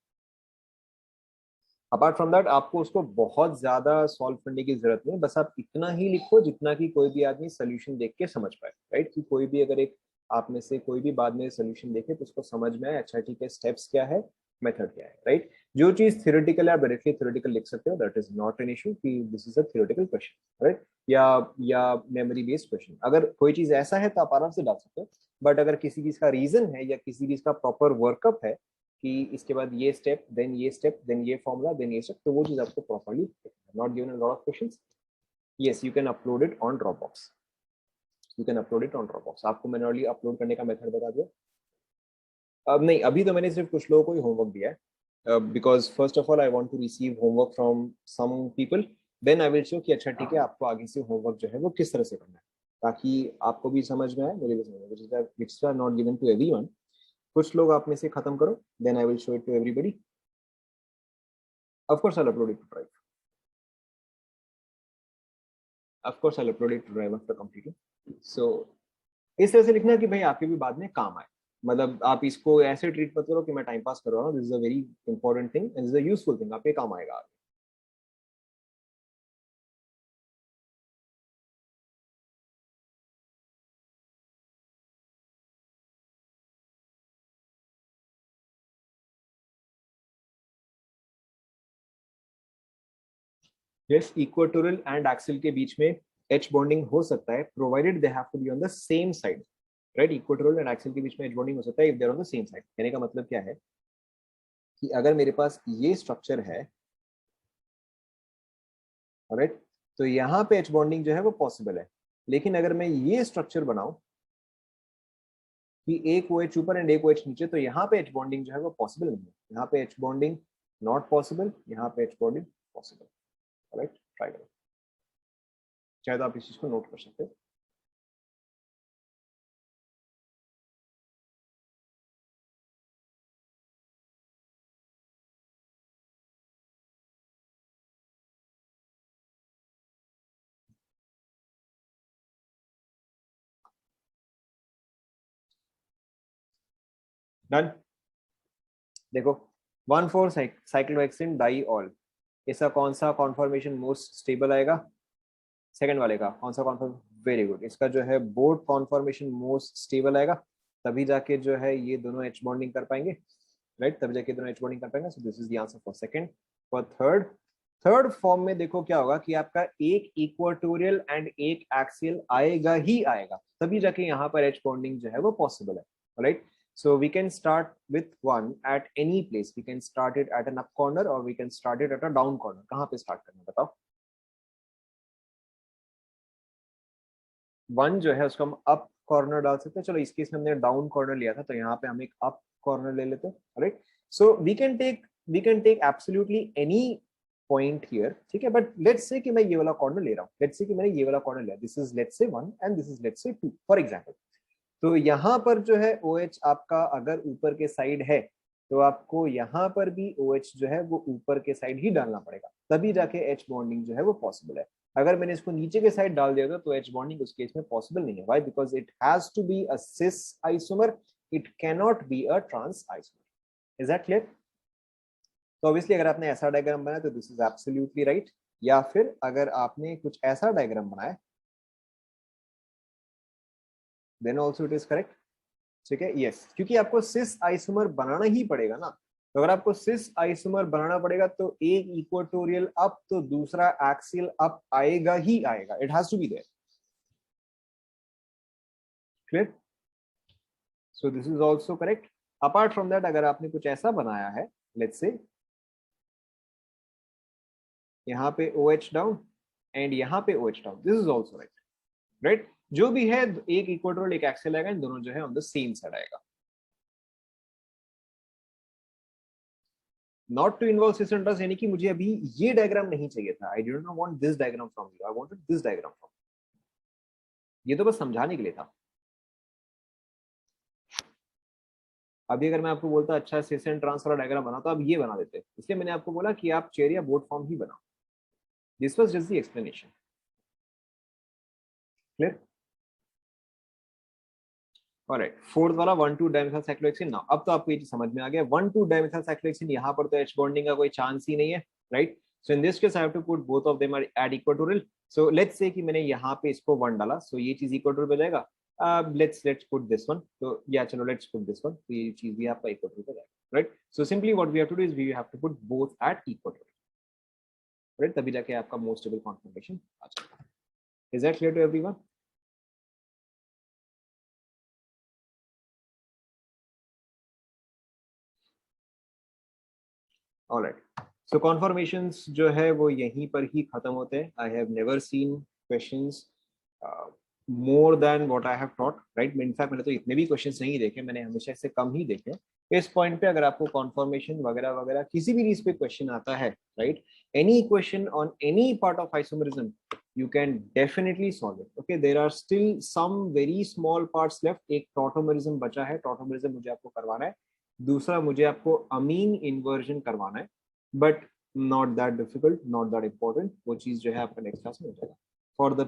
Apart from that आपको उसको बहुत ज्यादा सॉल्व करने की जरूरत नहीं. बस आप इतना ही लिखो जितना कि कोई भी आदमी सोल्यूशन देख के समझ पाए. राइट, कि कोई भी अगर एक आप में से कोई भी बाद में सोल्यूशन देखे तो उसको समझ में आए, अच्छा ठीक है स्टेप्स क्या है, मेथड क्या है. राइट, जो चीज थ्योरेटिकल है आप डायरेक्टली थ्योरेटिकल लिख सकते हो, that is not an issue कि this is a theoretical question. Right, या मेमोरी बेस्ड क्वेश्चन, अगर कोई चीज ऐसा है तो आप आराम से डाल सकते हो. बट अगर किसी चीज का रीजन है या किसी चीज का प्रॉपर वर्कअप है कि इसके बाद ये स्टेप, देन ये स्टेप, देन ये फॉर्मूला, देन ये स्टेप, तो वो चीज आपको properly not given in lot of questions. Yes, you can upload it on Dropbox. You can upload it on Dropbox. आपको मैंने ऑलरेडी अपलोड करने का मेथड बता दिया. अब नहीं, अभी तो मैंने सिर्फ कुछ लोगों को ही होमवर्क दिया है, because first of all I want to receive homework from some people, then I will show कि अच्छा ठीक है आपको आगे से होमवर्क जो है वो किस तरह से करना है, ताकि आपको भी समझ में आए, मुझे भी समझ में, which are not given to everyone. कुछ लोग आप में से खत्म करो, then I will show it to everybody. Of course I will upload it to drive. Of course I will upload it to drive after completing. So इस तरह से लिखना कि भाई आपके भी बाद में काम आए. मतलब आप इसको ऐसे ट्रीट मत करो कि मैं टाइम पास कर रहा हूँ. This is a very important thing and this is a useful thing. आपके काम आएगा. यस, इक्वेटोरियल एंड एक्सिल के बीच में एच बॉन्डिंग हो सकता है, provided they have to be on the same side. Right, equatorial and axial के बीच में एच बॉन्डिंग हो सकता है if they are on the same side. कहने का मतलब क्या है कि अगर मेरे पास ये स्ट्रक्चर है, राइट, तो यहाँ पे एच बॉन्डिंग जो है वो पॉसिबल है. लेकिन अगर मैं ये स्ट्रक्चर बनाऊं कि एक ओ एच ऊपर एंड एक ओ एच नीचे, तो यहाँ पे एच बॉन्डिंग जो है वो पॉसिबल नहीं है. यहाँ पे एच बॉन्डिंग नॉट पॉसिबल, यहाँ पे H bonding possible. Right, try करो, चाहे तो आप इस चीज को नोट कर सकते हो. डन. देखो, 1,4 साइक्लोहेक्सिन डाइऑल, इसका कौन सा कॉन्फॉर्मेशन मोस्ट स्टेबल आएगा? सेकंड वाले का कौन सा कॉन्फॉर्म? Very good. इसका जो है बोर्ड कॉन्फॉर्मेशन मोस्ट स्टेबल आएगा. तभी जाके जो है ये दोनों एच बॉन्डिंग कर पाएंगे. राइट, तभी जाके दोनों एच बॉन्डिंग कर पाएंगे. सो this is the answer for second. For third, third form में देखो क्या होगा कि आपका एक इक्वेटोरियल एंड एक एक्सियल आएगा ही आएगा. तभी जाके यहाँ पर एच बॉन्डिंग जो है वो पॉसिबल है. Right, so we can start with one at any place. We can start it at an up corner or we can start it at a down corner. कहाँ पे start करना बताओ? One जो है उसको हम अप कॉर्नर डाल सकते हैं. चलो इस केस में हमने डाउन कॉर्नर लिया था, तो यहाँ पे हम एक अप कॉर्नर ले लेते हैं. Right, so we can take absolutely any point here. ठीक है, बट लेट्स से कि मैं ये वाला कॉर्नर ले रहा हूँ. लेट्स से कि मैंने ये वाला कॉर्नर लिया. This is let's say 1 and this is let's say 2 for example. तो यहाँ पर जो है OH आपका अगर ऊपर के साइड है, तो आपको यहाँ पर भी OH जो है वो ऊपर के साइड ही डालना पड़ेगा. तभी जाके एच बॉन्डिंग जो है वो पॉसिबल है. अगर मैंने इसको नीचे के साइड डाल दिया था तो एच बॉन्डिंग उस केस में पॉसिबल नहीं है. Why? Because it has to be a cis isomer. It cannot be a trans isomer. Is that clear? तो ऑब्वियसली अगर आपने ऐसा डायग्राम बनाया तो दिस इज एब्सोल्युटली राइट. या फिर अगर आपने कुछ ऐसा डायग्राम बनाया, then also it is correct. ठीक है, यस, क्योंकि आपको सिस आइसोमर बनाना ही पड़ेगा ना. तो अगर आपको सिस आइसोमर बनाना पड़ेगा तो एक इक्वेटोरियल अप तो दूसरा एक्सियल अप आएगा ही आएगा. It has to be there. Clear? So this is also correct. Apart from that, अगर आपने कुछ ऐसा बनाया है, लेट्स से यहाँ पे OH डाउन एंड यहाँ पे OH down, this is also right. Right, जो भी है एक इक्वेटोरियल एक एक्सियल आएगा, इन दोनों जो है ऑन द सेम साइड आएगा. Not to involve cis and trans, यानी कि मुझे अभी ये डायग्राम नहीं चाहिए था. I did not want this diagram from you, I wanted this diagram from. ये तो बस समझाने के लिए था. अभी अगर मैं आपको बोलता अच्छा सिस एंड ट्रांस वाला डायग्राम बना, तो आप ये बना देते. इसलिए मैंने आपको बोला कि आप चेयर या बोर्ड फॉर्म ही बनाओ. This was just the explanation. Clear? Alright, fourth वाला 1,2 डायमेथाइल साइक्लोहेक्सिन. नाउ अब तो आपको ये समझ में आ गया. 1,2 डायमेथाइल साइक्लोहेक्सिन, यहाँ पर तो एच बॉन्डिंग का कोई चांस ही नहीं है. Right, so in this case I have to put both of them are at equatorial. So let's say कि मैंने यहाँ पे इसको 1 डाला, सो ये चीज इक्वेटोरियल पे जाएगा. Let's put this one. तो या चलो लेट्स पुट दिस वन, तो ये चीज भी आपका इक्वेटोरियल पे जाएगा. Right, so simply what we have to do is we have to put both at equatorial. Right, तभी जाके आपका मोस्ट स्टेबल कॉन्फॉर्मेशन आ जाएगा. Is that clear to everyone? Alright, so conformations जो है वो यहीं पर ही खत्म होते हैं. I have never seen questions more than what I have thought, right. In fact मैंने तो इतने भी क्वेश्चंस नहीं देखे, मैंने हमेशा इससे कम ही देखे. इस पॉइंट पे अगर आपको कॉन्फर्मेशन वगैरह वगैरह किसी भी रीज पे क्वेश्चन आता है, right, any question on any part of isomerism, you can definitely solve it. Okay, there are still some very small parts left. एक टॉटोमेरिज्म बचा है. टॉटोमेरिज्म मुझे आपको करवाना है. दूसरा मुझे आपको अमीन इन्वर्जन करवाना है, but not that difficult, not that important. वो चीज जो है आपका नेक्स्ट क्लास में हो जाएगा. For the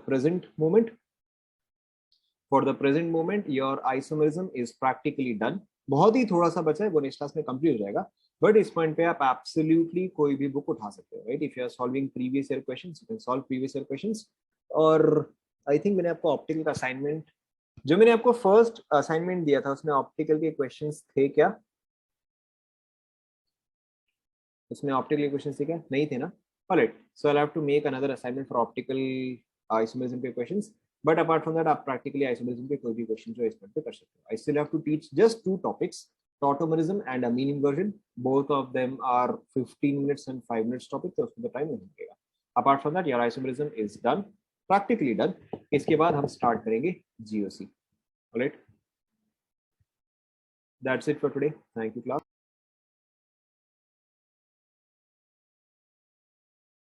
present moment your isomerism is practically done. बहुत ही थोड़ा सा बचा है, वो नेक्स्ट क्लास में कंप्लीट हो जाएगा. बट इस पॉइंट पे आप एब्सोल्युटली कोई भी बुक उठा सकते हो, right. If you are solving previous year questions, you can solve previous year questions. और आई थिंक मैंने आपको ऑप्टिकल का असाइनमेंट, जो मैंने आपको फर्स्ट असाइनमेंट दिया था, उसमें ऑप्टिकल के क्वेश्चंस थे क्या? उसमें ऑप्टिकल के क्वेश्चंस थे क्या? नहीं थे ना. Alright, so I have to make another assignment for optical isomerism के क्वेश्चंस. बट अपार्ट फ्रॉम दैट आप प्रैक्टिकली आइसोमेरिज्म के कोई भी क्वेश्चन जो इस पर कर सकते हो. I still have to teach just two topics, tautomerism and a mean inversion. Both of them are 15 minutes and 5 minutes topic, तो उसमें तो टाइम नहीं लगेगा. Apart from that, your isomerism is done, practically done. इसके बाद हम start करेंगे GOC. Alright, that's it for today. Thank you class.